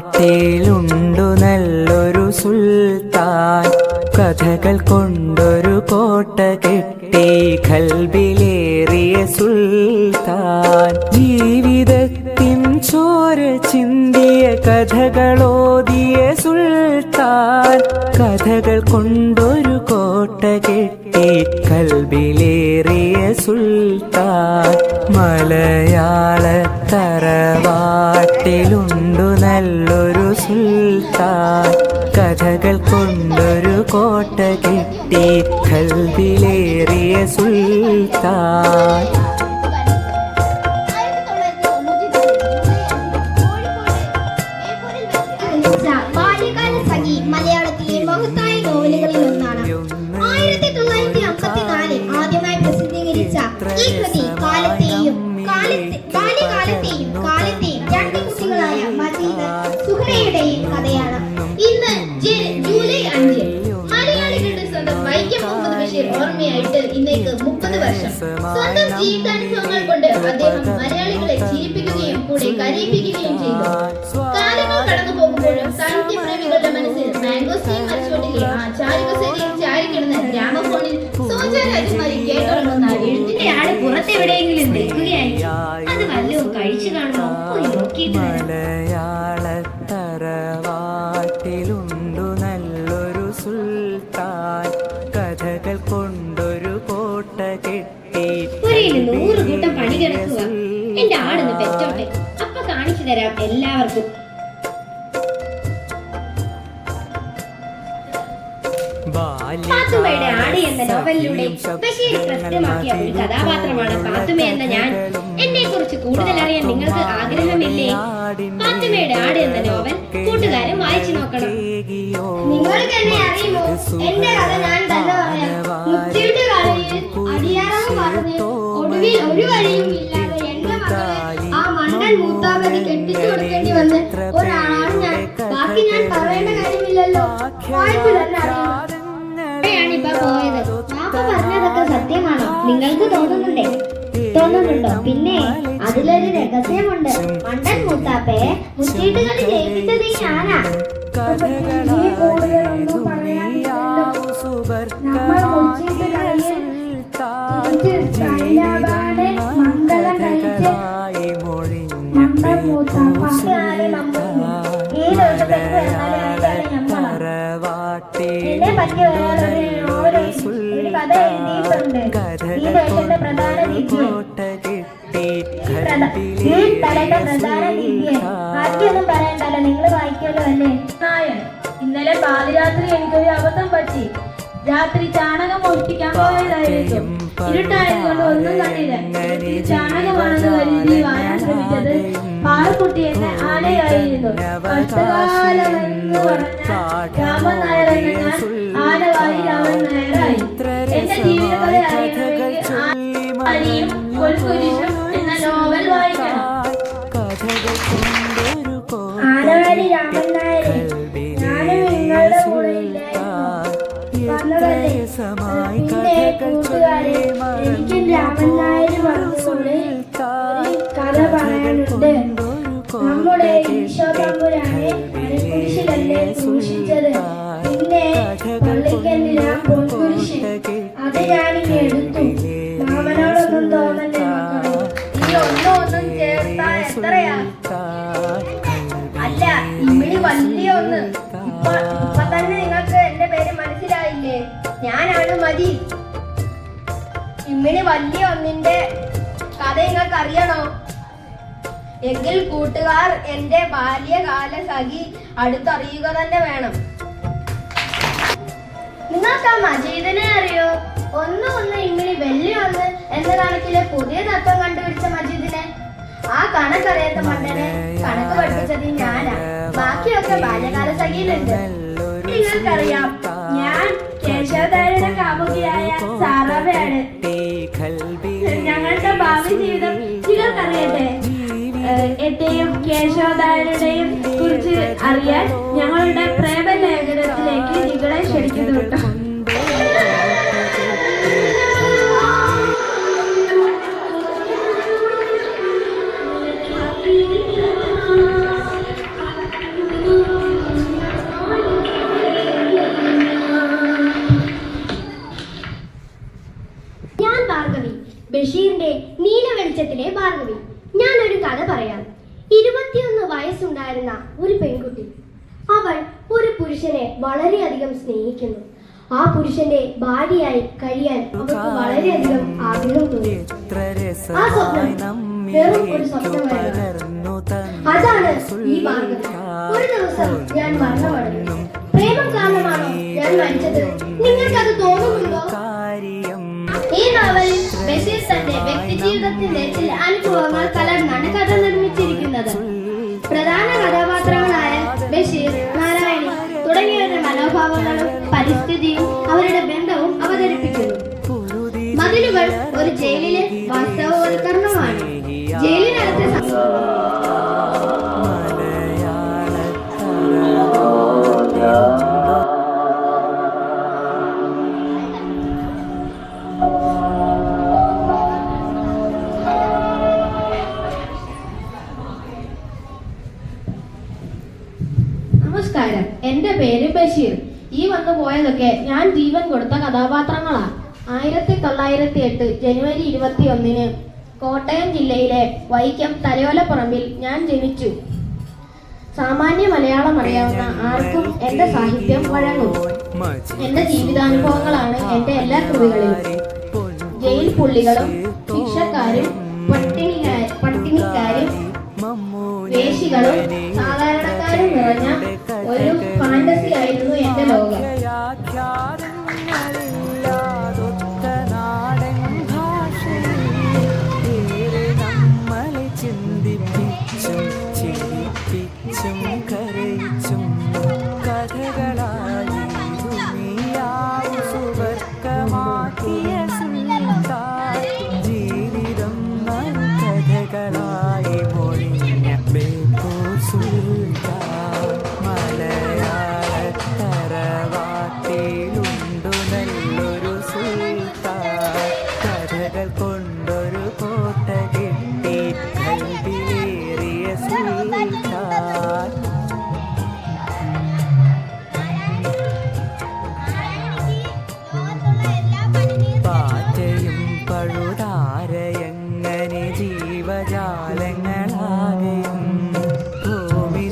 തറവാട്ടിലുണ്ടു നല്ലൊരു സുൽത്താൻ, കഥകൾ കൊണ്ടൊരു കോട്ട കെട്ടി ഖൽബിലേറിയ സുൽത്താൻ. ജീവിതത്തിൻ ചോര ചിന്തിയ കഥകളോതിയ സുൽത്താൻ, കഥകൾ കൊണ്ടൊരു കോട്ട കെട്ടി ഖൽബിലേറിയ സുൽത്താൻ. മലയാള തറവാട്ടിലുണ്ടു നല്ലൊരു സുൽത്താൻ, കഥകൾ കൊണ്ടൊരു കോട്ട കെട്ടി ഖൽബിലേറിയ സുൽത്താൻ. മലയാളത്തിലെ മഹത്തായ നോവലുകളിൽ ഒന്നാണ്. 1954 ആദ്യമായി പ്രസിദ്ധീകരിച്ച ഈ കൃതി ബാല്യകാലത്തെയും കാലത്തെയും രണ്ട് കുട്ടികളായ മജീദ് സുഹ്റയുടെയും കഥയാണ്. ഇന്ന് ജൂലൈ 5 മലയാളികളുടെ സ്വന്തം വൈക്കം മുഹമ്മദ് ബഷീർ ഓർമ്മയായിട്ട് ഇന്നേക്ക് 30 വർഷം. സ്വന്തം ജീവിതാനുഭവങ്ങൾ കൊണ്ട് അദ്ദേഹം മലയാളികളെ ചിരിപ്പിക്കുകയും കൂടെ കരയിപ്പിക്കുകയും ചെയ്തു. കാലങ്ങൾ കടന്നു പോകുമ്പോഴും സാഹിത്യപ്രേമികളുടെ മനസ്സിൽ മാംഗോസ്റ്റീൻ മരിച്ചോട്ടിലെ ആ ചാരുകസേരയിൽ ചാരിക്കിടന്ന് ഗ്രാമഫോണിൽ സോജ രാജകുമാരി കേട്ടുറങ്ങുന്ന എഴുത്തിന്റെ ആട് പുറത്തെവിടെയെങ്കിലും നിൽക്കുകയായിരിക്കും. അത് വല്ലതും കഴിച്ചു കാണുമോ പോയി നോക്കിയിട്ട്. മലയാള തറവാട്ടിലുണ്ടു നല്ലൊരു സുൽത്താൻ, കഥകൾ കൊണ്ടൊരു കോട്ട കെട്ടി 100 കൂട്ടം പണി കിടക്കുക. എന്റെ ആടൊന്ന് പെറ്റോട്ടെ, അപ്പൊ കാണിച്ചു തരാം എല്ലാവർക്കും. പാത്തുമ്മയുടെ ആട് എന്ന നോവലിലൂടെ ബഷീർ പ്രസിദ്ധമാക്കിയ ഒരു കഥാപാത്രമാണ് പാത്തുമ്മ എന്ന ഞാൻ. എന്നെ കുറിച്ച് കൂടുതൽ അറിയാൻ നിങ്ങൾക്ക് ആഗ്രഹമില്ലേ? പാത്തുമ്മയുടെ ആട് എന്ന നോവൽ കൂട്ടുകാരും വായിച്ചു നോക്കണം. നിങ്ങൾക്ക് എന്നെ അറിയുമോ? എന്റെ കഥ ഞാൻ തന്നെ പറയാം. മുച്ചിട്ട് കളിയിൽ അടിയാറവ് പറഞ്ഞ് ഒടുവിൽ ഒരു വഴിയും ഇല്ലാതെ എന്റെ മകളെ ആ മണ്ടൻ മൂത്താപതി കെട്ടിച്ചു കൊടുക്കേണ്ടി വന്ന് ഒരാളാണ് ഞാൻ. ബാക്കി ഞാൻ പറയേണ്ട കാര്യമില്ലല്ലോ, വായിച്ചു തന്നെ അറിയുമോ? പോയത് പാപ്പ പറഞ്ഞതൊക്കെ സത്യമാണോ? നിങ്ങൾക്ക് തോന്നുന്നുണ്ടോ? പിന്നെ അതിലൊരു രഹസ്യമുണ്ട്. മണ്ടൻ മൂത്താപ്പയെ മുച്ചീട്ടുകളി ജയിപ്പിച്ചത് ഞാനാ. കൂടുതലൊന്നും പറയാനില്ലല്ലോ. നമ്മൾ മുച്ചീട്ട് കളിയിൽ മംഗളം കഴിച്ച് മണ്ടൻ മൂത്താപ്പ ഈ ദിവസത്തെ എന്നെ പറ്റി ഒരു കഥ എഴുതിയിട്ടുണ്ട്. ഈ ദേശത്തെ പ്രധാന ദിവ്യൻ ബാക്കിയൊന്നും പറയണ്ടല്ലോ, നിങ്ങൾ വായിക്കല്ലോ അല്ലേ? ഇന്നലെ പാതിരാത്രി എനിക്കൊരു അബദ്ധം പറ്റി. രാത്രി ചാണകം മോഷ്ടിക്കാൻ പോയതായിരിക്കും. ഇരുട്ടായതുകൊണ്ട് ഒന്നും കണ്ടില്ല. ചാണകമാണെന്ന് കരുതി വാങ്ങാൻ ശ്രമിച്ചത് പാറക്കുട്ടി എന്ന ആനയായിരുന്നു. കഷ്ടകാലമെന്ന് പറഞ്ഞ രാമൻ നായർ എന്ന ഞാൻ ആനവായി രാമൻ നായരായി. എന്റെ ജീവിതകഥ അറിയണമെങ്കിൽ ആനയും കൊൽക്കുരിശും എന്ന നോവൽ വായിക്കണം. ആനവാരി രാമൻ നായരെ, ഞാനും നിങ്ങളുടെ കൂടെ വന്നതല്ലേ? പിന്നെ കൂട്ടുകാരെ, എനിക്കും രാമൻ നായർ പറഞ്ഞുകൊണ്ട് ഒരു കഥ പറയാനുണ്ട്. നമ്മുടെ ഈശോതമ്പുരാനെ മരക്കുരിശിലല്ലേ സൂക്ഷിച്ചത്? പിന്നെ പള്ളിക്കെന്തിനാ പൊൻകുരിശ്? അത് ഞാനിങ്ങ് എടുത്തു. മാമനോടൊന്നും തോന്നല്ലേ മക്കളെ? ഈ ഒന്നും ചേർത്താ എത്രയാ? അല്ല, ഇമ്മിണി വലിയ ഒന്ന്. ഇപ്പൊ തന്നെ നിങ്ങൾക്ക് എന്റെ പേര് മനസ്സിലായില്ലേ? ഞാനാണ് മതി. ഇമ്മിണി വലിയ ഒന്നിന്റെ കഥ നിങ്ങൾക്ക് അറിയണോ? എങ്കിൽ കൂട്ടുകാർ എന്റെ ബാല്യകാല സഖി അടുത്തറിയുക തന്നെ വേണം. നിങ്ങൾക്ക് ആ മജീദിനെ അറിയോ? ഒന്ന് ഇമ്മിണി വലിയ ഒന്ന് എന്ന കണക്കിലെ പുതിയ തത്വം കണ്ടുപിടിച്ച മജീദിനെ. ആ കണക്കറിയാത്ത മണ്ടനെ കണക്ക് പഠിപ്പിച്ചത് ഞാനാ. ബാക്കിയൊക്കെ ബാല്യകാല സഖിയിലുണ്ട്. നിങ്ങൾക്കറിയാം, ഞാൻ കേശവദാരുടെ കാമുകിയായ സാറാവയാണ്. ഞങ്ങളുടെ ഭാവി ജീവിതം നിങ്ങൾക്കറിയട്ടെ? എന്റെയും കേശവദാരുടെയും കുറിച്ച് അറിയാൻ ഞങ്ങളുടെ പ്രേമലേഖനത്തിലേക്ക് നിങ്ങളെ ക്ഷണിക്കുന്നു കേട്ടോ. ഒരു പെൺകുട്ടി. അവൾ ഒരു പുരുഷനെ വളരെയധികം സ്നേഹിക്കുന്നു. ആ പുരുഷന്റെ ഭാര്യയായി കഴിയാൻ അവൾക്ക് വളരെയധികം ആഗ്രഹം തോന്നി. ആ സ്വപ്നം വെറും ഒരു സ്വപ്നമായിരുന്നു. അതാണ് ഈ ഭാർഗവി. ഒരു ദിവസം ഞാൻ മരണമടഞ്ഞു. പ്രേമം കാരണമാണോ ഞാൻ മരിച്ചത്? നിങ്ങൾക്കത് തോന്നുന്നുണ്ടോ? ഈ നോവലിൽ ബഷീർ തന്റെ വ്യക്തി ജീവിതത്തിന്റെ ചില അനുഭവങ്ങൾ കലർന്നാണ് കഥ നിർമ്മിച്ചിരിക്കുന്നത്. പ്രധാന കഥാപാത്രങ്ങളായ ബഷീർ, നാരായണി തുടങ്ങിയവരുടെ മനോഭാവങ്ങളും പരിസ്ഥിതിയും അവരുടെ ബന്ധവും അവതരിപ്പിക്കുന്നു. മതിലുകൾ ഒരു ജയിലിലെ വാസ്തവവൽക്കരണമാണ്. ജയിലിനകത്തെ നമസ്കാരം, എന്റെ പേര് ബഷീർ. ഈ വന്നു പോയതൊക്കെ ഞാൻ ജീവൻ കൊടുത്ത കഥാപാത്രങ്ങളാണ്. 1908 ജനുവരി 21 കോട്ടയം ജില്ലയിലെ വൈക്കം തലയോലപ്പറമ്പിൽ ഞാൻ ജനിച്ചു. സാമാന്യ മലയാളം അറിയാവുന്ന ആർക്കും എന്റെ സാഹിത്യം വഴങ്ങും. എന്റെ ജീവിതാനുഭവങ്ങളാണ് എന്റെ എല്ലാ കൃതികളിലും. ജയിൽ പുള്ളികളും ശിക്ഷക്കാരും പട്ടിണിക്കാരും വേശികളും സാധാരണക്കാരും നിറഞ്ഞ ഒരു ഫാന്റസി ആയിരുന്നു എന്റെ ലോകം.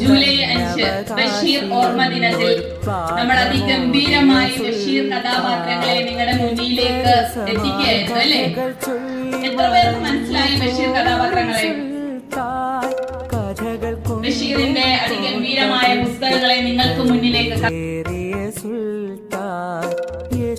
ജൂലൈ 5 ബഷീർ ഓർമ്മ ദിനത്തിൽ നമ്മൾ അതിഗംഭീരമായി ബഷീർ കഥാപാത്രങ്ങളെ നിങ്ങളുടെ മുന്നിലേക്ക് എത്തിക്കുകയായിരുന്നു അല്ലേ? എത്ര പേർക്ക് മനസ്സിലായി ബഷീർ കഥാപാത്രങ്ങളെ? ബഷീറിന്റെ അതിഗംഭീരമായ പുസ്തകങ്ങളെ നിങ്ങൾക്ക് മുന്നിലേക്ക്